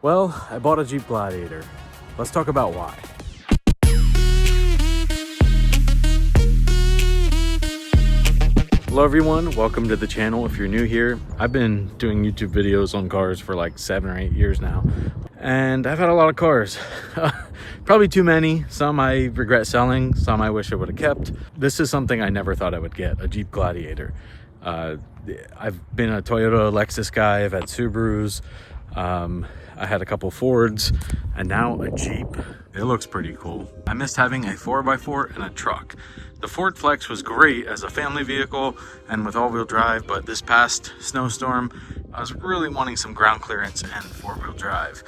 Well, I bought a Jeep Gladiator. Let's talk about why. Hello everyone, welcome to the channel. If you're new here, I've been doing YouTube videos on cars for like 7 or 8 years now. And I've had a lot of cars. Probably too many. Some I regret selling, some I wish I would have kept. This is something I never thought I would get, a Jeep Gladiator. I've been a Toyota, Lexus guy, I've had Subarus, I had a couple Fords, and now a Jeep. It looks pretty cool. I missed having a 4x4 and a truck. The Ford Flex was great as a family vehicle and with all-wheel drive, but this past snowstorm, I was really wanting some ground clearance and 4-wheel drive.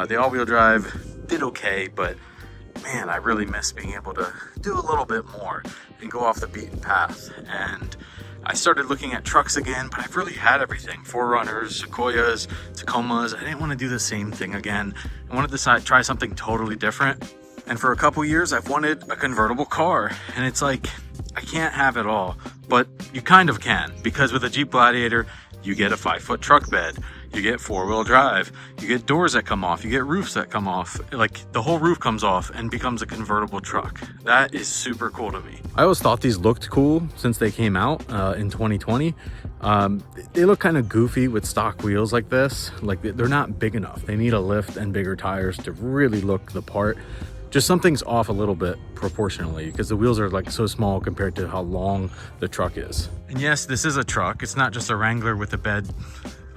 The all-wheel drive did okay, but man, I really miss being able to do a little bit more and go off the beaten path. And I started looking at trucks again, but I've really had everything. 4Runners, Sequoias, Tacomas. I didn't want to do the same thing again. I wanted to try something totally different. And for a couple years, I've wanted a convertible car. And it's like, I can't have it all, but you kind of can, because with a Jeep Gladiator, you get a 5-foot truck bed, you get 4-wheel drive, you get doors that come off, you get roofs that come off, like the whole roof comes off and becomes a convertible truck. That is super cool to me. I always thought these looked cool since they came out in 2020. They look kind of goofy with stock wheels like this. Like they're not big enough. They need a lift and bigger tires to really look the part. Just something's off a little bit proportionally because the wheels are like so small compared to how long the truck is. And yes, this is a truck. It's not just a Wrangler with a bed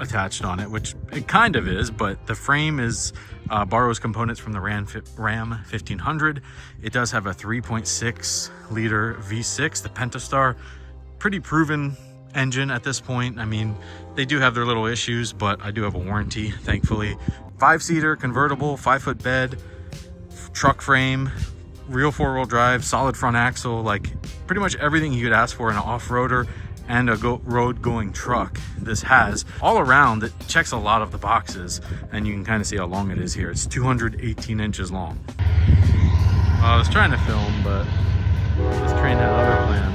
attached on it, which it kind of is, but the frame is borrows components from the Ram 1500. It does have a 3.6 liter V6, the Pentastar. Pretty proven engine at this point. I mean, they do have their little issues, but I do have a warranty, thankfully. 5-seater, convertible, 5-foot bed, truck frame, real 4-wheel drive, solid front axle, like pretty much everything you could ask for in an off-roader and a road going truck. This has all around. It checks a lot of the boxes, and you can kind of see how long it is here. It's 218 inches long. I was trying to film, but this train had other plans.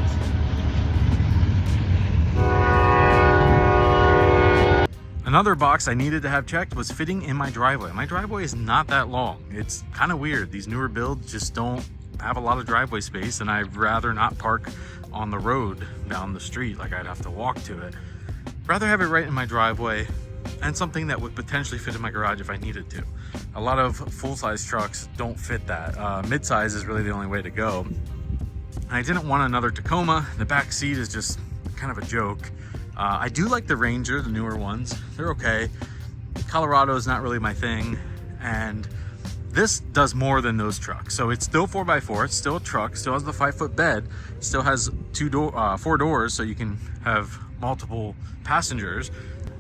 Another box I needed to have checked was fitting in my driveway. My driveway is not that long. It's kind of weird. These newer builds just don't have a lot of driveway space, and I'd rather not park on the road down the street. Like I'd have to walk to it. Rather have it right in my driveway and something that would potentially fit in my garage if I needed to. A lot of full-size trucks don't fit that. Mid-size is really the only way to go. And I didn't want another Tacoma. The back seat is just kind of a joke. I do like the Ranger, the newer ones. They're okay. Colorado is not really my thing. And this does more than those trucks. So it's still 4x4, it's still a truck, still has the 5-foot bed, still has 4 doors so you can have multiple passengers,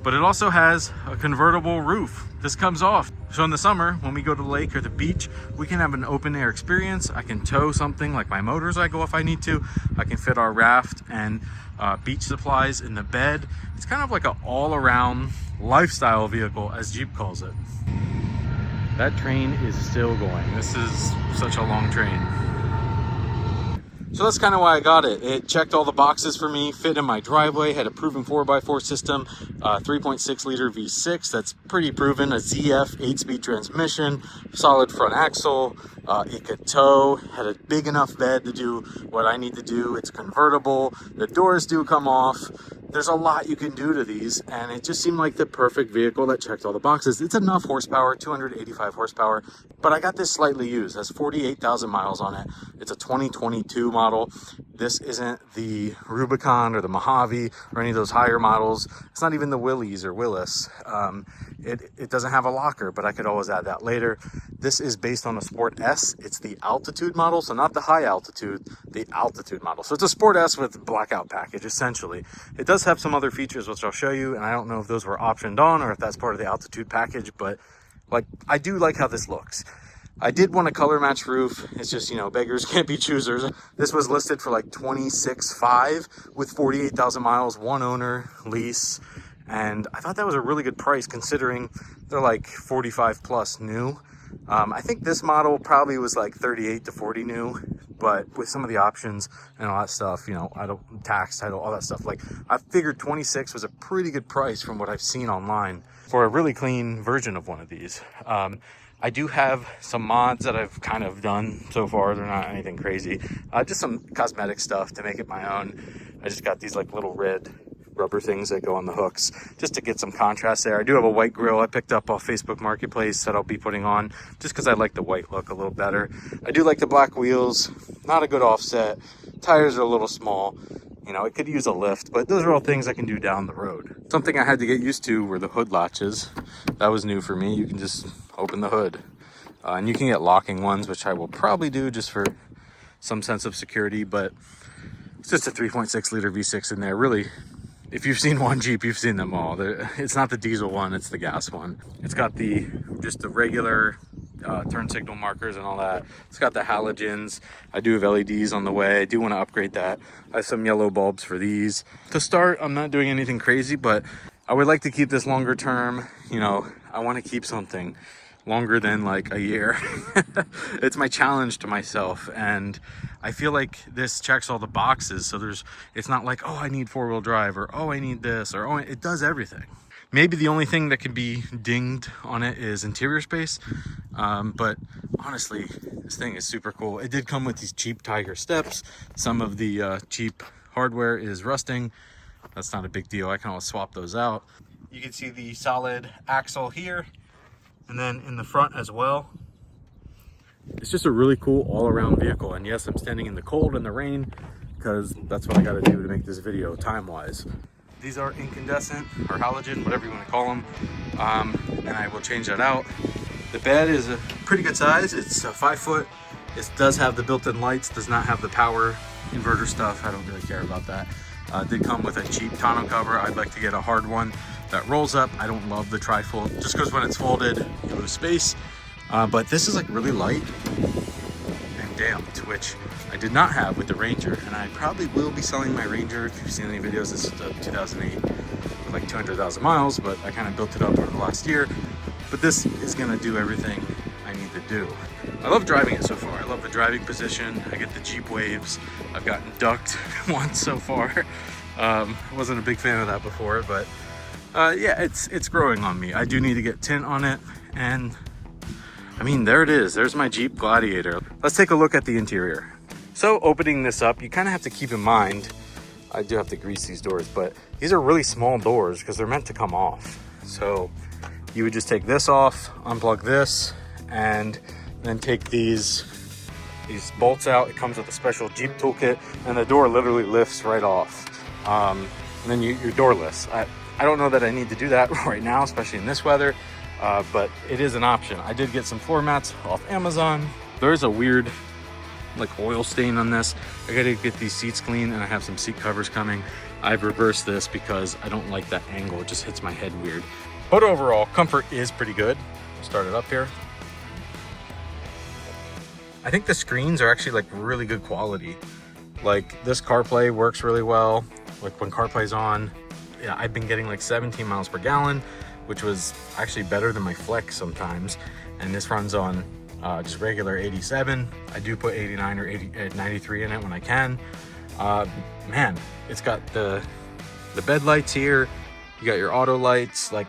but it also has a convertible roof. This comes off. So in the summer, when we go to the lake or the beach, we can have an open air experience. I can tow something like my motors I go if I need to. I can fit our raft and beach supplies in the bed. It's kind of like an all-around lifestyle vehicle, as Jeep calls it. That train is still going. This is such a long train. So that's kind of why I got it. It checked all the boxes for me, fit in my driveway, had a proven 4x4 system, 3.6 liter V6, that's pretty proven, a ZF 8-speed transmission, solid front axle, it could tow, had a big enough bed to do what I need to do. It's convertible, the doors do come off. There's a lot you can do to these, and it just seemed like the perfect vehicle that checked all the boxes. It's enough horsepower, 285 horsepower, but I got this slightly used. It has 48,000 miles on it. It's a 2022 model. This isn't the Rubicon or the Mojave or any of those higher models. It's not even the Willys or Willis. It doesn't have a locker, but I could always add that later. This is based on a Sport S. It's the altitude model, so not the high altitude, the altitude model. So it's a Sport S with blackout package, essentially. It does have some other features, which I'll show you, and I don't know if those were optioned on or if that's part of the altitude package, but like I do like how this looks. I did want a color match roof. It's just, you know, beggars can't be choosers. This was listed for like $26,500 with 48,000 miles, one owner, lease. And I thought that was a really good price considering they're like 45 plus new. I think this model probably was like 38 to 40 new, but with some of the options and all that stuff, you know, I don't tax, title, all that stuff. Like I figured 26 was a pretty good price from what I've seen online for a really clean version of one of these. I do have some mods that I've kind of done so far. They're not anything crazy. Just some cosmetic stuff to make it my own. I just got these like little red rubber things that go on the hooks just to get some contrast there. I do have a white grill I picked up off Facebook Marketplace that I'll be putting on just because I like the white look a little better. I do like the black wheels, not a good offset. Tires are a little small. You know, it could use a lift, but those are all things I can do down the road. Something I had to get used to were the hood latches. That was new for me. You can just open the hood. And you can get locking ones, which I will probably do just for some sense of security, but it's just a 3.6 liter V6 in there. Really, if you've seen one Jeep, you've seen them all. It's not the diesel one, it's the gas one. It's got just the regular turn signal markers and all that. It's got the halogens. I do have LEDs on the way. I do want to upgrade that. I have some yellow bulbs for these. To start, I'm not doing anything crazy, but I would like to keep this longer term. You know, I want to keep something longer than like a year. It's my challenge to myself, and I feel like this checks all the boxes. So it's not like, oh, I need 4-wheel drive, or oh, I need this, or oh, it does everything. Maybe the only thing that can be dinged on it is interior space, but honestly, this thing is super cool. It did come with these cheap Tiger steps. Some of the cheap hardware is rusting. That's not a big deal. I can always swap those out. You can see the solid axle here, and then in the front as well. It's just a really cool all-around vehicle. And yes, I'm standing in the cold and the rain because that's what I got to do to make this video time-wise. These are incandescent or halogen, whatever you want to call them, and I will change that out. The bed is a pretty good size. It's 5 foot. It does have the built-in lights, does not have the power inverter stuff. I don't really care about that. Did come with a cheap tonneau cover. I'd like to get a hard one that rolls up. I don't love the tri-fold just because when it's folded, you lose space. But this is like really light and damped, which I did not have with the Ranger, and I probably will be selling my Ranger. If you've seen any videos, this is the 2008 with like 200,000 miles, but I kind of built it up over the last year. But this is gonna do everything I need to do. I love driving it so far. I love the driving position. I get the Jeep waves. I've gotten ducked once so far. Wasn't a big fan of that before, but yeah, it's growing on me. I do need to get tint on it, and I mean, there it is. There's my Jeep Gladiator. Let's take a look at the interior. So opening this up, you kind of have to keep in mind, I do have to grease these doors, but these are really small doors because they're meant to come off. So you would just take this off, unplug this, and then take these bolts out. It comes with a special Jeep toolkit, and the door literally lifts right off. And then you're doorless. I don't know that I need to do that right now, especially in this weather, but it is an option. I did get some floor mats off Amazon. There is a weird like oil stain on this. I gotta get these seats clean, and I have some seat covers coming. I've reversed this because I don't like that angle. It just hits my head weird. But overall, comfort is pretty good. Start it up here. I think the screens are actually like really good quality. Like this CarPlay works really well. Like when CarPlay's on, yeah, I've been getting like 17 miles per gallon, which was actually better than my Flex sometimes. And this runs on just regular 87. I do put 89 or 93 in it when I can. Man, it's got the bed lights here. You got your auto lights. Like,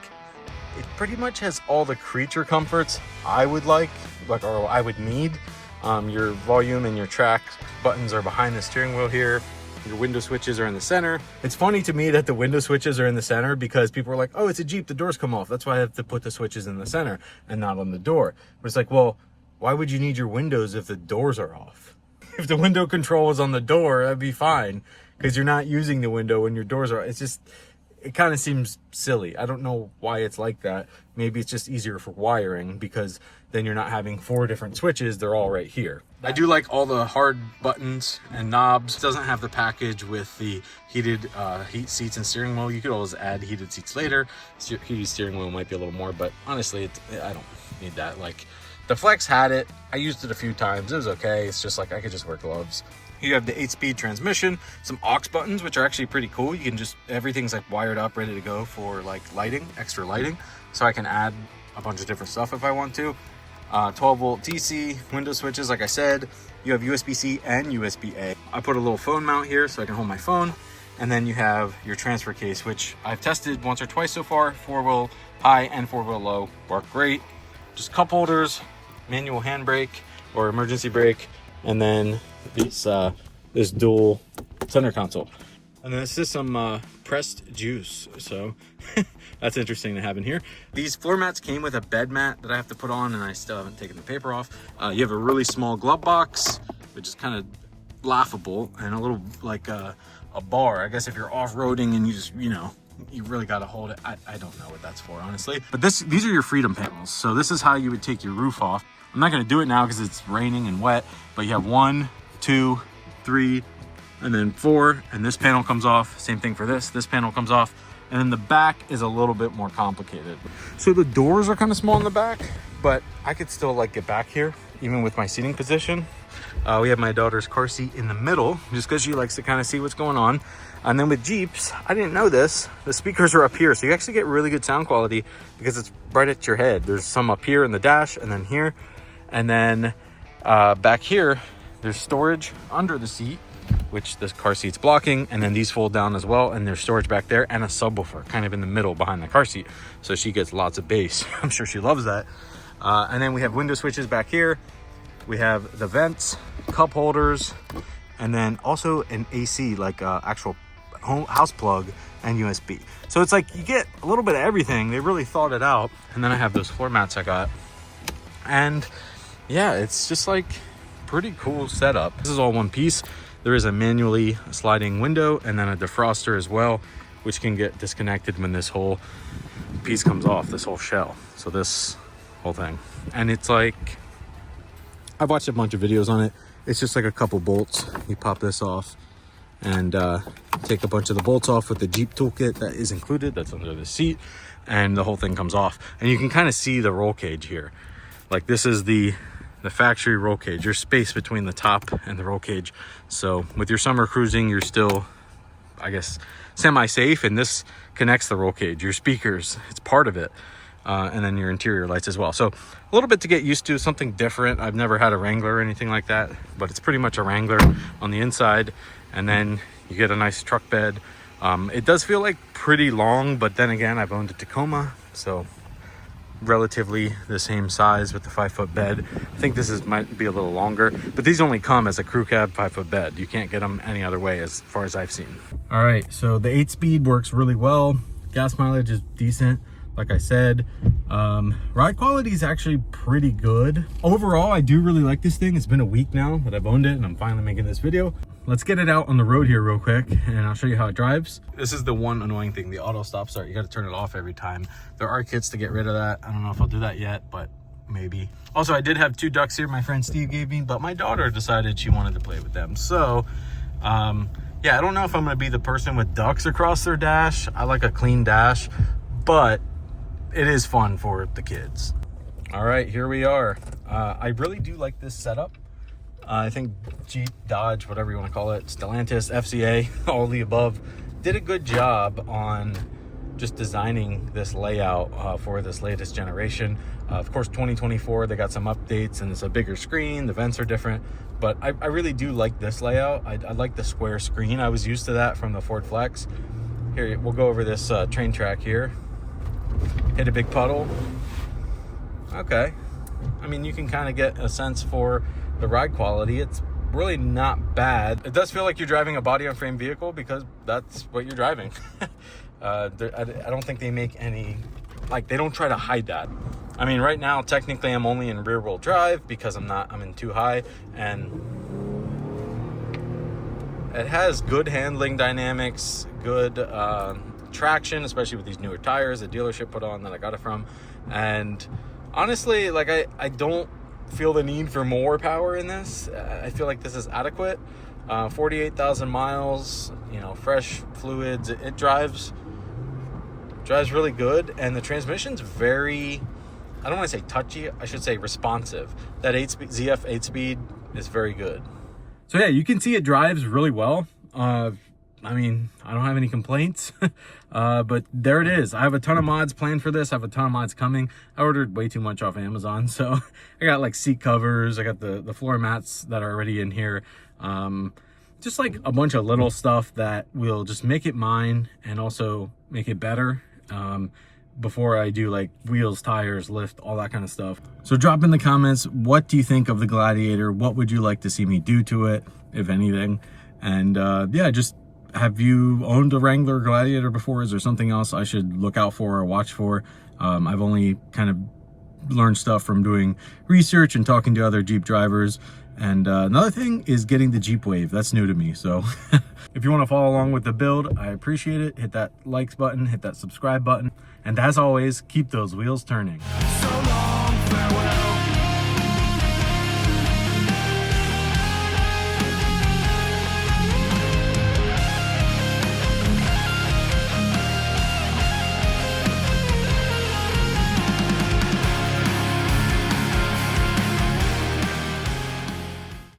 it pretty much has all the creature comforts I would like or I would need. Your volume and your track buttons are behind the steering wheel here. Your window switches are in the center. It's funny to me that the window switches are in the center because people are like, oh, it's a Jeep, the doors come off. That's why I have to put the switches in the center and not on the door. But it's like, well, why would you need your windows if the doors are off? If the window control was on the door, that'd be fine because you're not using the window when your doors are. It's just, it kind of seems silly. I don't know why it's like that. Maybe it's just easier for wiring because then you're not having 4 different switches. They're all right here. I do like all the hard buttons and knobs. It doesn't have the package with the heated heat seats and steering wheel. You could always add heated seats later. Heated steering wheel might be a little more, but honestly, I don't need that. Like, the Flex had it. I used it a few times. It was okay. It's just like I could just wear gloves. You have the 8-speed transmission, some aux buttons, which are actually pretty cool. You can just, everything's like wired up, ready to go for like lighting, extra lighting. So I can add a bunch of different stuff if I want to. 12 volt DC, window switches, like I said. You have USB-C and USB-A. I put a little phone mount here so I can hold my phone. And then you have your transfer case, which I've tested once or twice so far. 4-wheel high and 4-wheel low work great. Just cup holders, manual handbrake or emergency brake, and then this dual center console. And then this is some pressed juice, so that's interesting to have in here. These floor mats came with a bed mat that I have to put on, and I still haven't taken the paper off. You have a really small glove box, which is kind of laughable, and a little like a bar. I guess if you're off-roading and you just, you know, you really got to hold it. I don't know what that's for, honestly. But these are your freedom panels. So this is how you would take your roof off. I'm not going to do it now because it's raining and wet, but you have 1, 2, 3, and then 4, and this panel comes off. Same thing for this panel comes off, and then the back is a little bit more complicated. So the doors are kind of small in the back, but I could still like get back here even with my seating position. We have my daughter's car seat in the middle just because she likes to kind of see what's going on. And then with Jeeps, I didn't know this, the speakers are up here, so you actually get really good sound quality because it's right at your head. There's some up here in the dash, and then here, and then back here there's storage under the seat, which this car seat's blocking, and then these fold down as well, and there's storage back there, and a subwoofer kind of in the middle behind the car seat, so she gets lots of bass. I'm sure she loves that. And then we have window switches back here. We have the vents, cup holders, and then also an AC, like actual house plug and USB. So it's like you get a little bit of everything. They really thought it out. And then I have those floor mats I got, and yeah, it's just like pretty cool setup. This is all one piece. There is a manually sliding window and then a defroster as well, which can get disconnected when this whole piece comes off, this whole shell. So this whole thing, and it's like, I've watched a bunch of videos on it. It's just like a couple bolts. You pop this off and take a bunch of the bolts off with the Jeep toolkit that is included, that's under the seat, and the whole thing comes off. And you can kind of see the roll cage here. Like this is the factory roll cage. There's space between the top and the roll cage. So with your summer cruising, you're still, I guess, semi-safe, and this connects the roll cage, your speakers, it's part of it. And then your interior lights as well. So a little bit to get used to, something different. I've never had a Wrangler or anything like that, but it's pretty much a Wrangler on the inside. And then you get a nice truck bed. It does feel like pretty long, but then again, I've owned a Tacoma, so relatively the same size with the 5-foot bed. I think this might be a little longer, but these only come as a crew cab 5-foot bed. You can't get them any other way as far as I've seen. All right, so the 8-speed works really well. Gas mileage is decent. Like I said, ride quality is actually pretty good. Overall, I do really like this thing. It's been a week now that I've owned it, and I'm finally making this video. Let's get it out on the road here real quick, and I'll show you how it drives. This is the one annoying thing, the auto stop start. You got to turn it off every time. There are kits to get rid of that. I don't know if I'll do that yet, but maybe. Also, I did have 2 ducks here my friend Steve gave me, but my daughter decided she wanted to play with them. So, yeah, I don't know if I'm going to be the person with ducks across their dash. I like a clean dash, but it is fun for the kids. All right, here we are. I really do like this setup. I think Jeep, Dodge, whatever you want to call it, Stellantis, FCA, all the above, did a good job on just designing this layout for this latest generation. Of course, 2024, they got some updates and it's a bigger screen, the vents are different, but I really do like this layout. I like the square screen. I was used to that from the Ford Flex. Here, we'll go over this train track here. Hit a big puddle. Okay, I mean, you can kind of get a sense for the ride quality. It's really not bad. It does feel like you're driving a body on frame vehicle because that's what you're driving. I don't think they make any, like, they don't try to hide that. I mean, right now technically I'm only in rear wheel drive because I'm in too high, and it has good handling dynamics, good traction, especially with these newer tires the dealership put on that I got it from. And honestly, like, I don't feel the need for more power in this. I feel like this is adequate. 48,000 miles, you know, fresh fluids. It drives really good, and the transmission's very, I don't want to say touchy, I should say responsive. That ZF 8-speed is very good. So yeah, you can see it drives really well. I mean, I don't have any complaints, but there it is. I have a ton of mods planned for this. I have a ton of mods coming. I ordered way too much off Amazon, so I got like seat covers. I got the floor mats that are already in here. Just like a bunch of little stuff that will just make it mine and also make it better. Before I do like wheels, tires, lift, all that kind of stuff. So drop in the comments, what do you think of the Gladiator? What would you like to see me do to it, if anything? And yeah, just have you owned a Wrangler Gladiator before? Is there something else I should look out for or watch for? I've only kind of learned stuff from doing research and talking to other Jeep drivers. And another thing is getting the Jeep Wave. That's new to me. So if you want to follow along with the build, I appreciate it. Hit that likes button, hit that subscribe button. And as always, keep those wheels turning. So long.